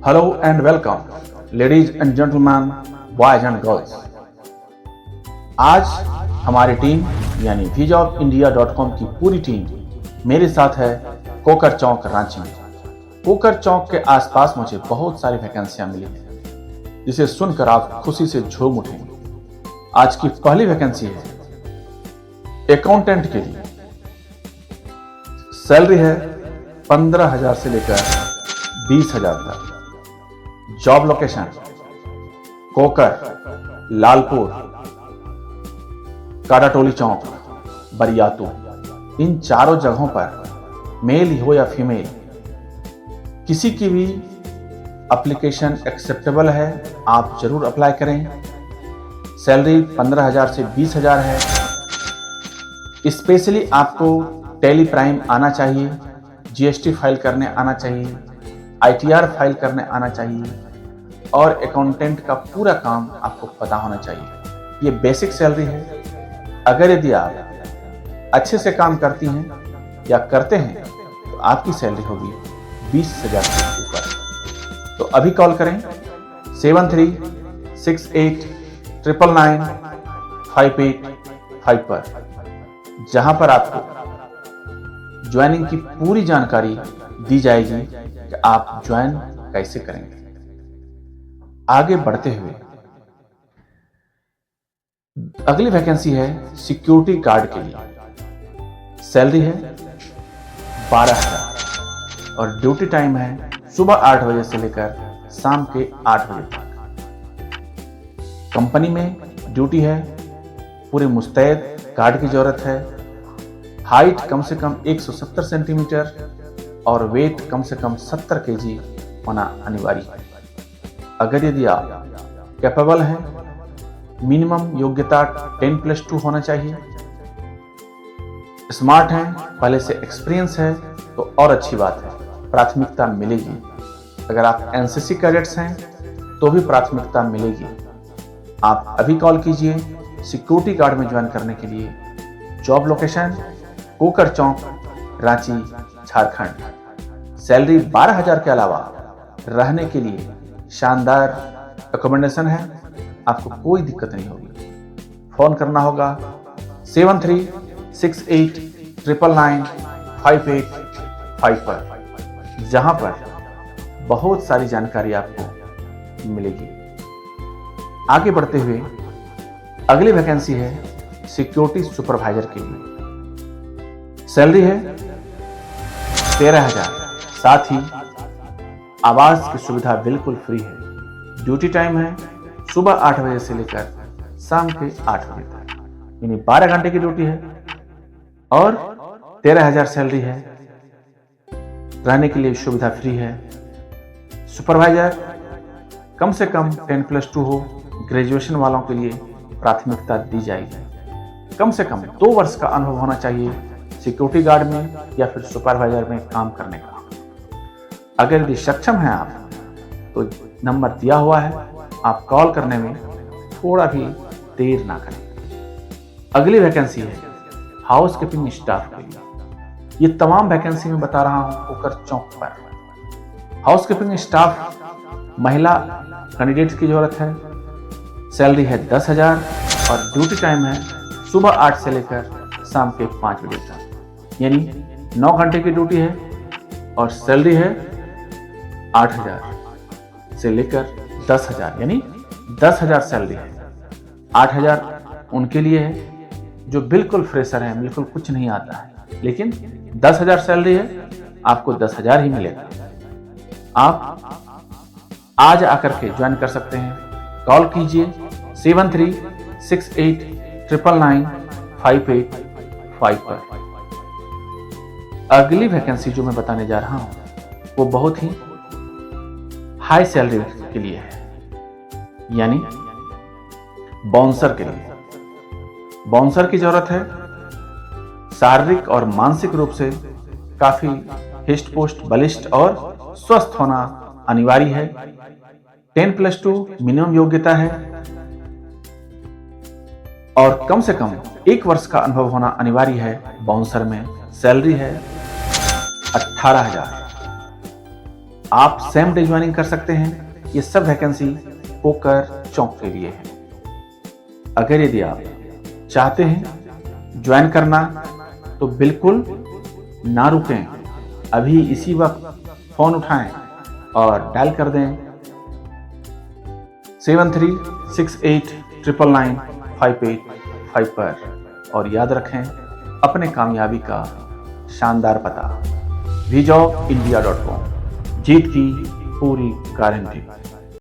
Hello and welcome ladies and gentleman, boys and girls. आज हमारी team यानी vjobindia.com की पूरी टीम मेरे साथ है कोकर चौक रांची में। कोकर चौक के आसपास मुझे बहुत सारी वैकेंसियां मिली हैं जिसे सुनकर आप खुशी से झूम उठेंगे। आज की पहली वैकेंसी है अकाउंटेंट के लिए। सैलरी है 15,000 से लेकर 20,000 तक। जॉब लोकेशन कोकर, लालपुर, काडाटोली चौक, बरियातू। इन चारों जगहों पर मेल हो या फीमेल किसी की भी एप्लीकेशन एक्सेप्टेबल है, आप जरूर अप्लाई करें। सैलरी 15,000 से 20,000 है। स्पेशली आपको टैली प्राइम आना चाहिए, जीएसटी फाइल करने आना चाहिए, आईटीआर फाइल करने आना चाहिए और अकाउंटेंट का पूरा काम आपको पता होना चाहिए। ये बेसिक सैलरी है। अगर यदि आप अच्छे से काम करती हैं या करते हैं तो आपकी सैलरी होगी 20,000 से ऊपर। तो अभी कॉल करें 7368999585 पर, जहां पर आपको ज्वाइनिंग की पूरी जानकारी दी जाएगी कि आप ज्वाइन कैसे करेंगे। आगे बढ़ते हुए अगली वैकेंसी है सिक्योरिटी गार्ड के लिए। सैलरी है 12,000 और ड्यूटी टाइम है सुबह 8 बजे से लेकर शाम के 8 बजे तक। कंपनी में ड्यूटी है, पूरे मुस्तैद गार्ड की जरूरत है। हाइट कम से कम 170 सेंटीमीटर और वेट कम से कम 70 केजी होना अनिवार्य है। अगर यदि आप कैपेबल हैं, मिनिमम योग्यता 10+2 होना चाहिए। स्मार्ट हैं, पहले से एक्सपीरियंस है तो और अच्छी बात है, प्राथमिकता मिलेगी। अगर आप एनसीसी कैडेट्स हैं तो भी प्राथमिकता मिलेगी। आप अभी कॉल कीजिए सिक्योरिटी गार्ड में ज्वाइन करने के लिए। जॉब लोकेशन कोकर चौक, रांची, झारखंड। सैलरी 12,000 के अलावा रहने के लिए शानदार अकोमोडेशन है, आपको कोई दिक्कत नहीं होगी। फोन करना होगा 7368999585 पर, जहां पर बहुत सारी जानकारी आपको मिलेगी। आगे बढ़ते हुए अगली वैकेंसी है सिक्योरिटी सुपरवाइजर के लिए। सैलरी है 13,000। साथ ही आवास की सुविधा बिल्कुल फ्री है। ड्यूटी टाइम है सुबह 8 बजे से लेकर शाम के 8 बजे तक, यानी 12 घंटे की ड्यूटी है और 13,000 सैलरी है। रहने के लिए सुविधा फ्री है। सुपरवाइजर कम से कम 10+2 हो, ग्रेजुएशन वालों के लिए प्राथमिकता दी जाएगी। कम से कम 2 वर्ष का अनुभव होना चाहिए सिक्योरिटी गार्ड में या फिर सुपरवाइजर में काम करने का। अगर यदि सक्षम हैं आप तो नंबर दिया हुआ है, आप कॉल करने में थोड़ा भी देर ना करें। अगली वैकेंसी है हाउस कीपिंग स्टाफ के लिए। ये तमाम वैकेंसी में बता रहा हूं कोकर चौक पर। हाउस कीपिंग स्टाफ महिला कैंडिडेट्स की जरूरत है। सैलरी है 10,000 और ड्यूटी टाइम है सुबह 8 से लेकर शाम के 5 बजे तक, यानी 9 घंटे की ड्यूटी है और सैलरी है 8,000 से लेकर 10,000, यानी 10,000 सैलरी है। 8,000 उनके लिए है जो बिल्कुल फ्रेशर हैं, बिल्कुल कुछ नहीं आता है, लेकिन 10,000 सैलरी है, आपको 10,000 ही मिलेगा। आप आज आकर के ज्वाइन कर सकते हैं। कॉल कीजिए 7368999585 पर। अगली वैकेंसी जो मैं बताने जा रहा हूं वो बहुत ही हाई सैलरी के लिए है, यानी बाउंसर के लिए। बाउंसर की जरूरत है। शारीरिक और मानसिक रूप से काफी हिस्ट पोस्ट, बलिष्ठ और स्वस्थ होना अनिवार्य है। 10+2 मिनिमम योग्यता है और कम से कम 1 वर्ष का अनुभव होना अनिवार्य है बाउंसर में। सैलरी है 18,000। आप सेम डे ज्वाइनिंग कर सकते हैं। ये सब वैकेंसी पोकर चौक के लिए है। अगर यदि आप चाहते हैं ज्वाइन करना तो बिल्कुल ना रुकें, अभी इसी वक्त फोन उठाएं और डायल कर दें 7368999585 पर। और याद रखें अपने कामयाबी का शानदार पता vjobindia.com, जीत की पूरी गारंटी।